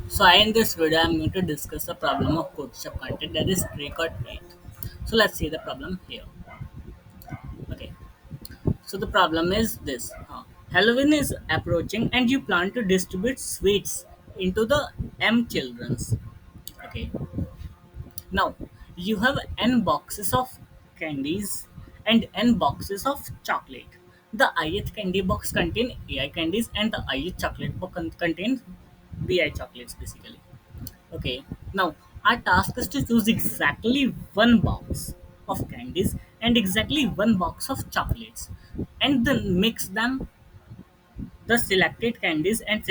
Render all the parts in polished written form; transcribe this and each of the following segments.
So in this video, I'm going to discuss the problem of Photoshop content, that is trick or treat. So let's see the problem here. Okay. So the problem is this: Halloween is approaching, and you plan to distribute sweets into the M childrens. Okay. Now you have n boxes of candies and n boxes of chocolate. The ith candy box contains AI candies, and the ith chocolate box contains BI chocolates, basically. Okay, now our task is to choose exactly one box of candies and exactly one box of chocolates, and then mix them, the selected candies and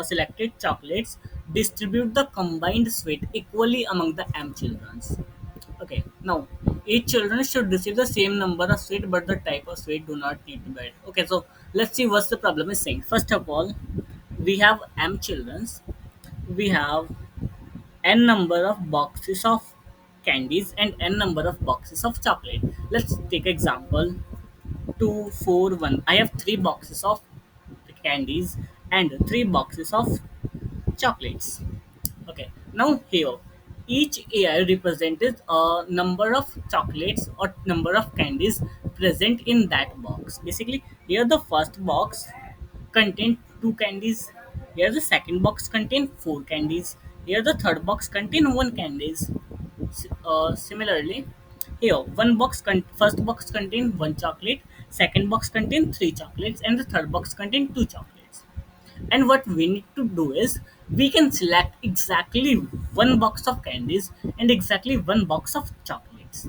selected chocolates, distribute the combined sweet equally among the M childrens. Okay, now each children should receive the same number of sweet, but the type of sweet do not need to be. Okay, so let's see what the problem is saying. First of all, we have M childrens, we have n number of boxes of candies and n number of boxes of chocolate. Let's take example 2, 4, 1. I have three boxes of candies and three boxes of chocolates. Okay, now here each AI represented a number of chocolates or number of candies present in that box. Basically, here the first box contain two candies. Here the second box contain four candies. Here the third box contain one candies. Similarly, here first box contain one chocolate, second box contain three chocolates, and the third box contain two chocolates. And what we need to do is we can select exactly one box of candies and exactly one box of chocolates.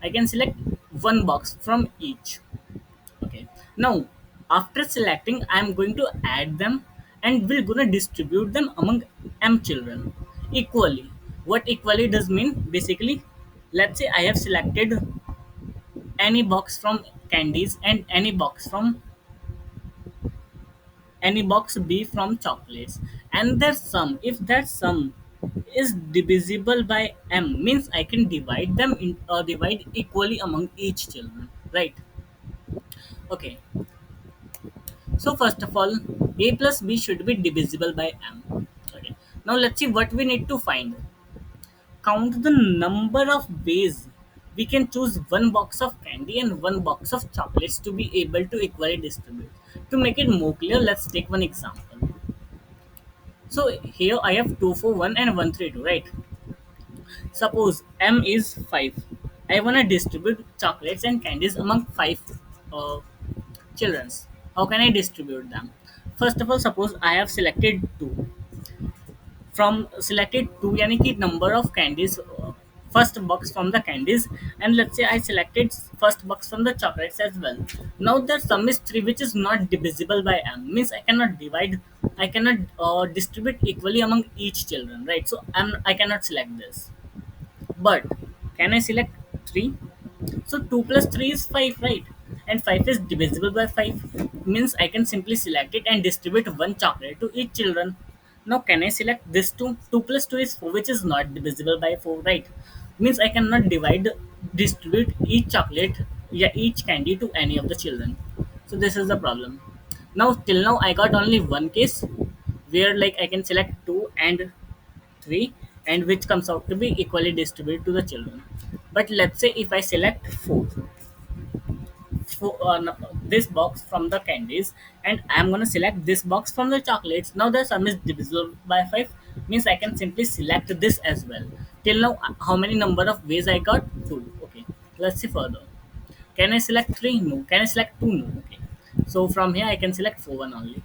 I can select one box from each. Okay. Now, after selecting, I am going to add them and we're gonna distribute them among M children equally. What equally does mean? Basically, let's say I have selected any box from candies and any box B from chocolates, and their sum. If that sum is divisible by M, means I can divide equally among each children, right? Okay. So first of all, a plus b should be divisible by m. Okay. Now let's see what we need to find. Count the number of ways we can choose one box of candy and one box of chocolates to be able to equally distribute. To make it more clear, let's take one example. So here I have 241 and 132, right? Suppose m is 5. I want to distribute chocolates and candies among 5 uh, childrens. How can I distribute them? First of all, suppose I have selected 2. From selected 2 yani ki number of candies, first box from the candies, and let's say I selected first box from the chocolates as well. Now the sum is 3, which is not divisible by m, means I cannot distribute equally among each children, right? So I cannot select this. But can I select 3? So 2 plus 3 is 5, right? And 5 is divisible by 5. Means I can simply select it and distribute one chocolate to each children. Now can I select this 2? 2 plus 2 is 4, which is not divisible by 4, right? Means I cannot distribute each chocolate, yeah, each candy to any of the children. So this is the problem. Now till now I got only one case where like I can select 2 and 3, and which comes out to be equally distributed to the children. But let's say if I select 4, no, this box from the candies, and I'm gonna select this box from the chocolates. Now the sum is divisible by 5, means I can simply select this as well. Till now, how many number of ways I got? 2. Okay, let's see further. Can I select 3? No. Can I select 2? No. Okay. So from here I can select 4 1 only.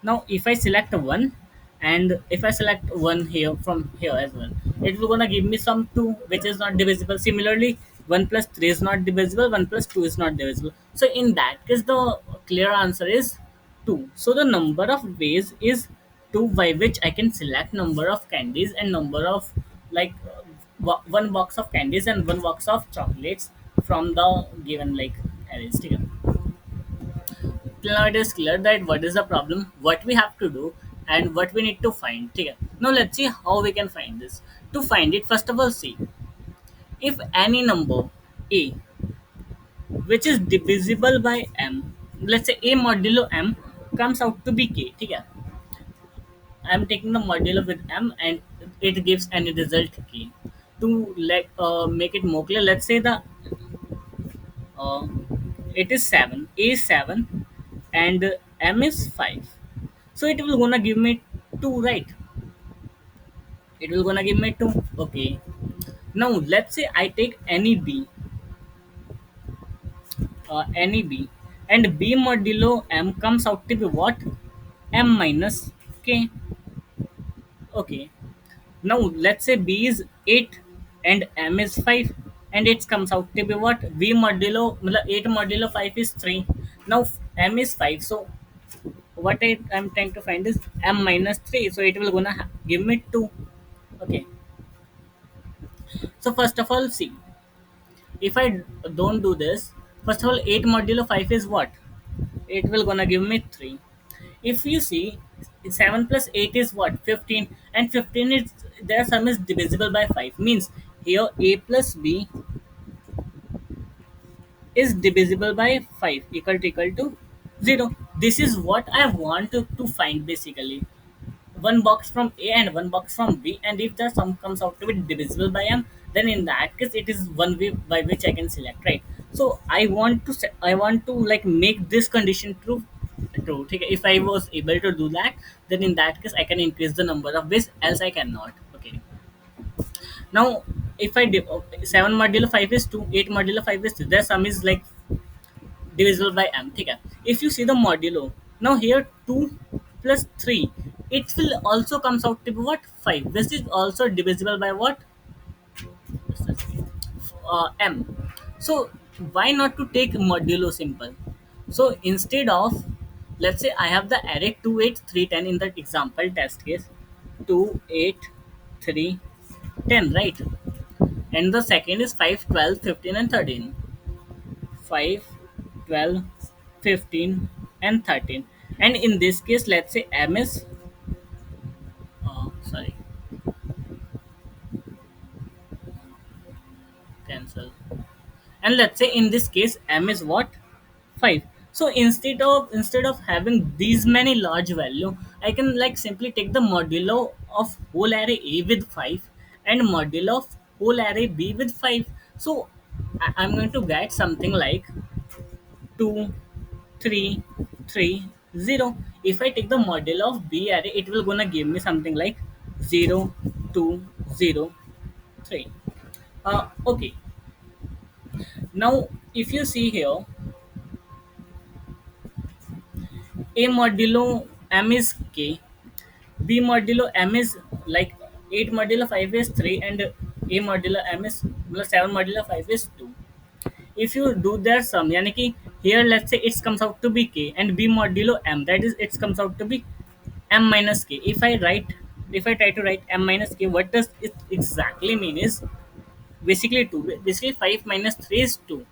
Now if I select a 1, and if I select 1 here from here as well, it will gonna give me some 2, which is not divisible. Similarly, 1 plus 3 is not divisible, 1 plus 2 is not divisible. So in that case the clear answer is 2. So the number of ways is 2, by which I can select number of candies and number of like one box of candies and one box of chocolates from the given like arrays. ठीक है? Till now it is clear that what is the problem, what we have to do, and what we need to find. ठीक है? Now let's see how we can find this. To find it, first of all, see if any number a which is divisible by m, let's say a modulo m comes out to be k. ठीक है? I'm taking the modulo with m and it gives any result k. To make it more clear, let's say the uh, it is 7, a is 7 and m is 5. So it will gonna give me 2, right? It will gonna give me 2. Okay. Now let's say I take any b, and b modulo m comes out to be what? M minus k. Okay. Now let's say b is 8 and m is 5, and it comes out to be what? V modulo, matlab 8 modulo 5 is 3. Now m is 5, so what I'm trying to find is m minus 3, so it will gonna give me 2. Okay. So first of all, see, if I don't do this, first of all, 8 modulo 5 is what? It will gonna give me 3. If you see, 7 plus 8 is what? 15, and 15 is, their sum is divisible by 5, means here a plus b is divisible by 5 equal to 0. This is what I want to find basically. One box from A and one box from B, and if the sum comes out to be divisible by M, then in that case it is one way by which I can select, right? So I want to like make this condition true. Okay? If I was able to do that, then in that case I can increase the number of ways, else I cannot. Okay. Now if 7 modulo 5 is 2, 8 modulo 5 is 3, the sum is like divisible by m. Okay. If you see the modulo, now here 2 plus 3, it will also comes out to be what? 5. This is also divisible by what? M. So why not to take modulo simple? So instead of, let's say I have the array 2, 8, 3, 10 in the example test case, 2, 8, 3, 10, right? And the second is 5, 12, 15, and 13. 5, 12, 15, and 13. And in this case, let's say m is sorry, cancel. And let's say in this case m is what? 5. So instead of having these many large value, I can like simply take the modulo of whole array a with 5 and modulo of whole array b with 5. So I'm going to get something like 2, 3, 3, 0. If I take the model of b array, it will gonna give me something like 0, 2, 0, 3. Okay. Now if you see here, a modulo m is k, b modulo m is like 8 modulo 5 is 3, and a modulo m is, well, 7 modulo 5 is 2. If you do their sum, yani ki here let's say it comes out to be k, and b modulo m, that is it comes out to be m minus k. If I try to write m minus k, what does it exactly mean is basically 2. Basically 5 minus 3 is 2.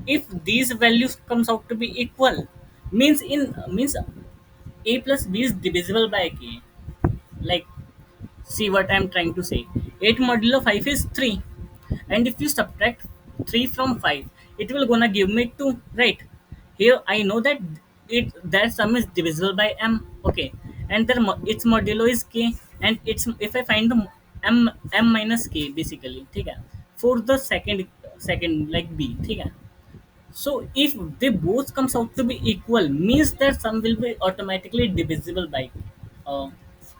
If these values comes out to be equal, means a plus b is divisible by k. Like, see what I'm trying to say. 8 modulo 5 is 3. And if you subtract 3 from 5, it will gonna give me 2, right? Here I know that that sum is divisible by m, okay? And its modulo is k, and it's, if I find the m minus k basically, okay? For the second like b, okay? So if they both comes out to be equal, means that sum will be automatically divisible by uh,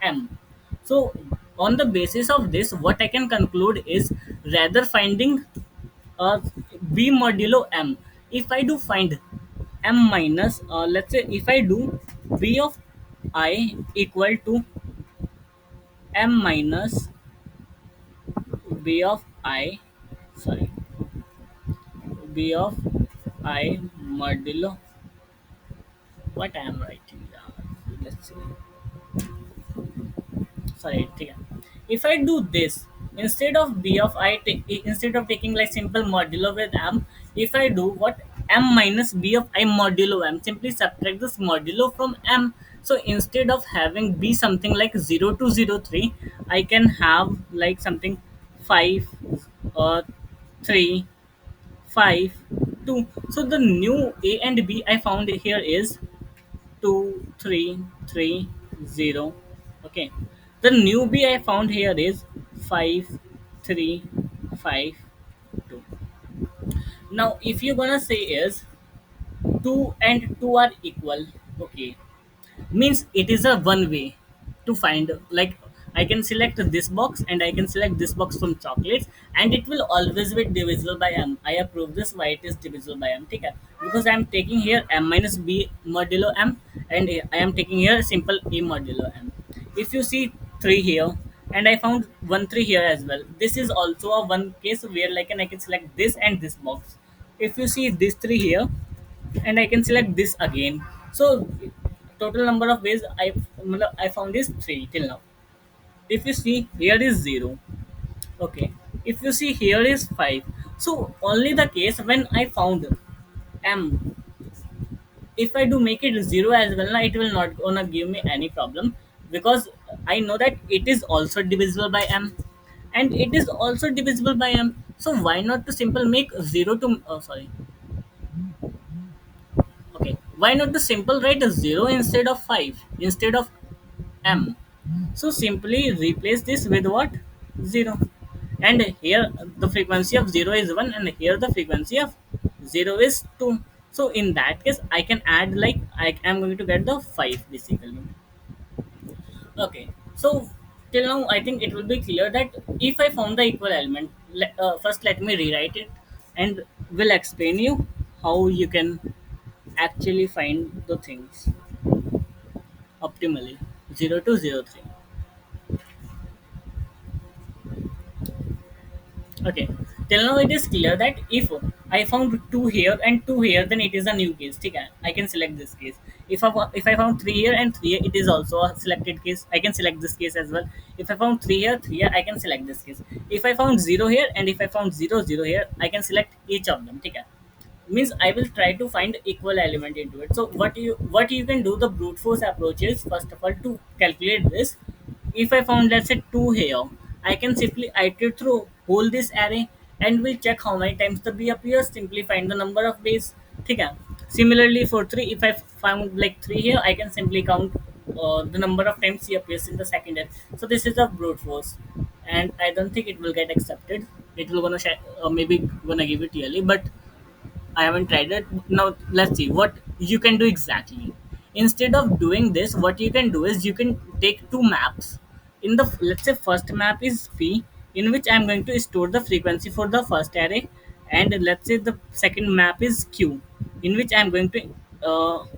m. So on the basis of this, what I can conclude is rather finding b modulo m. If I do find m minus, let's say if I do b of I equal to m minus b of I, sorry, b of I modulo, what I am writing down. Let's see. Sorry, ठीक है. If I do this, instead of b of I, instead of taking like simple modulo with m, if I do what? M minus b of I modulo m, simply subtract this modulo from m. So instead of having b something like 0 to 03, I can have like something 5 or 3, 5, 2. So the new a and b I found here is 2, 3, 3, 0, Okay, the newbie I found here is 5 3 5 2. Now if you're gonna say is 2 and 2 are equal, okay, means it is a one way to find, like, I can select this box and I can select this box from chocolates, and it will always be divisible by m. I approve this why it is divisible by m, okay? Because I am taking here m minus b modulo m, and I am taking here simple a modulo m. If you see 3 here, and I found 1 3 here as well, this is also a one case where, like, and I can select this and this box. If you see this 3 here, and I can select this again. So total number of ways I found is 3 till now. If you see here is 0, okay. If you see here is 5. So only the case when I found m, if I do make it 0 as well, it will not gonna give me any problem, because I know that it is also divisible by m, and it is also divisible by m. So why not to simple make 0 to sorry, okay, why not the simple write a 0 instead of 5 instead of m? So simply replace this with what? 0. And here the frequency of 0 is 1, and here the frequency of 0 is 2. So in that case, I can add, like, I am going to get the 5 basically. Okay. So till now, I think it will be clear that if I found the equal element, first let me rewrite it, and will explain you how you can actually find the things optimally. 0 to 03. Okay. Till now it is clear that if I found 2 here and 2 here, then it is a new case. Okay, I can select this case. If I found 3 here and 3 here, it is also a selected case. I can select this case as well. If I found 3 here, I can select this case. If I found 0 here and if I found 0 here, I can select each of them. Okay, means I will try to find equal element into it. So what you can do, the brute force approach is, first of all, to calculate this. If I found, let's say, 2 here, I can simply iterate through whole this array, and will check how many times the b appears, simply find the number of base. Okay. Similarly for 3, if I found like 3 here, I can simply count the number of times c appears in the second array. So this is a brute force, and I don't think it will get accepted. It will gonna maybe gonna give it yearly, but I haven't tried it. Now let's see what you can do exactly. Instead of doing this, what you can do is you can take two maps. In the, let's say, first map is P, in which I'm going to store the frequency for the first array, and let's say the second map is Q, in which I'm going to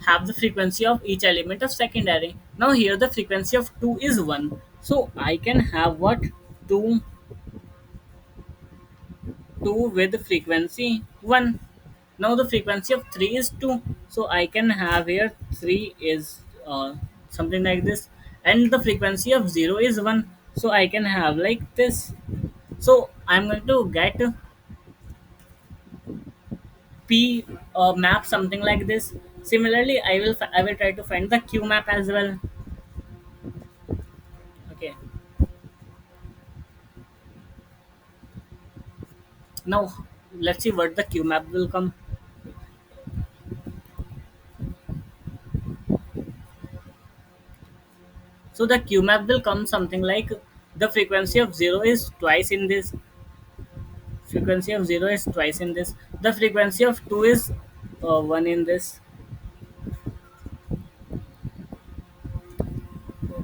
have the frequency of each element of second array. Now here the frequency of 2 is 1, so I can have what, 2 2 with frequency 1. Now the frequency of 3 is 2. So I can have here 3 is something like this. And the frequency of 0 is 1. So I can have like this. So I'm going to get P map something like this. Similarly, I will try to find the Q map as well. Okay. Now let's see what the Q map will come. So the Q map will come something like, the frequency of 0 is twice in this, frequency of 0 is twice in this, the frequency of 2 is 1 in this,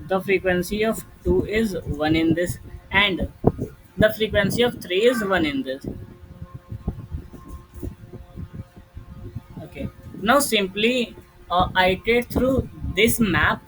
the frequency of 2 is 1 in this, and the frequency of 3 is 1 in this. Okay, now simply iterate through this map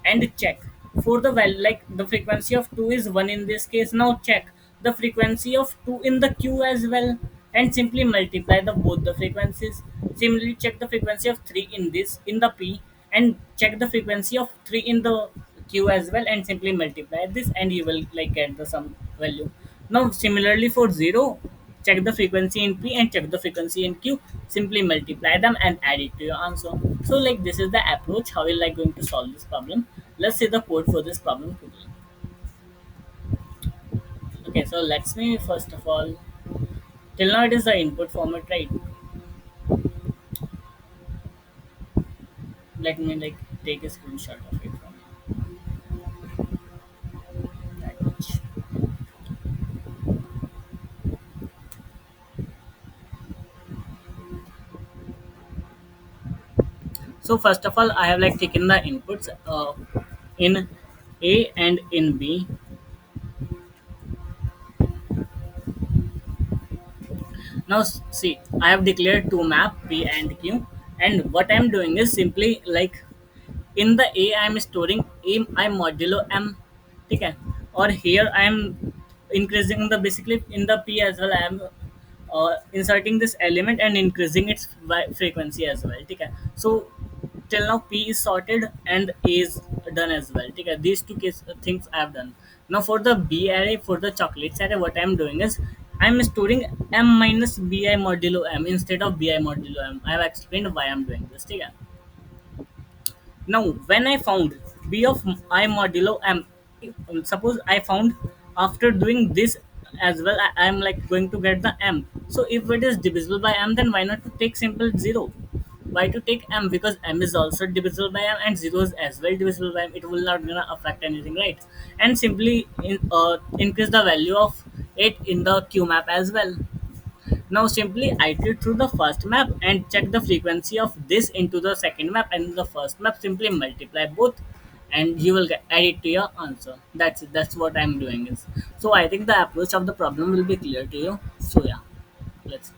and check for the value, like the frequency of 2 is 1 in this case. Now check the frequency of 2 in the Q as well, and simply multiply the both the frequencies. Similarly, check the frequency of 3 in this, in the P, and check the frequency of 3 in the Q as well, and simply multiply this, and you will like get the sum value. Now similarly for 0, check the frequency in P and check the frequency in Q, simply multiply them and add it to your answer. So like this is the approach how you like going to solve this problem. Let's see the code for this problem quickly. Okay, so let's me first of all, till now it is the input format, right? Let me like take a screenshot of it. So first of all, I have like taken the inputs in A and in B. Now see, I have declared two map P and Q, and what I am doing is simply like in the A I am storing I modulo M, okay, or here I am increasing the basically in the P as well. I am inserting this element and increasing its frequency as well, okay. So till now P is sorted and A is done as well. Okay, these two things I have done. Now for the B array, for the chocolates array, what I am doing is I'm storing M minus Bi modulo M instead of Bi modulo M. I have explained why I'm doing this. Okay. Now, when I found B of I modulo M, suppose I found after doing this as well, I am like going to get the M. So if it is divisible by M, then why not to take simple 0? Why to take M? Because M is also divisible by M and 0 is as well divisible by M. It will not gonna affect anything, right? And simply increase the value of it in the Q map as well. Now simply iterate through the first map and check the frequency of this into the second map and the first map. Simply multiply both and you will get add it to your answer. That's it. That's what I'm doing is. So I think the approach of the problem will be clear to you. So yeah, let's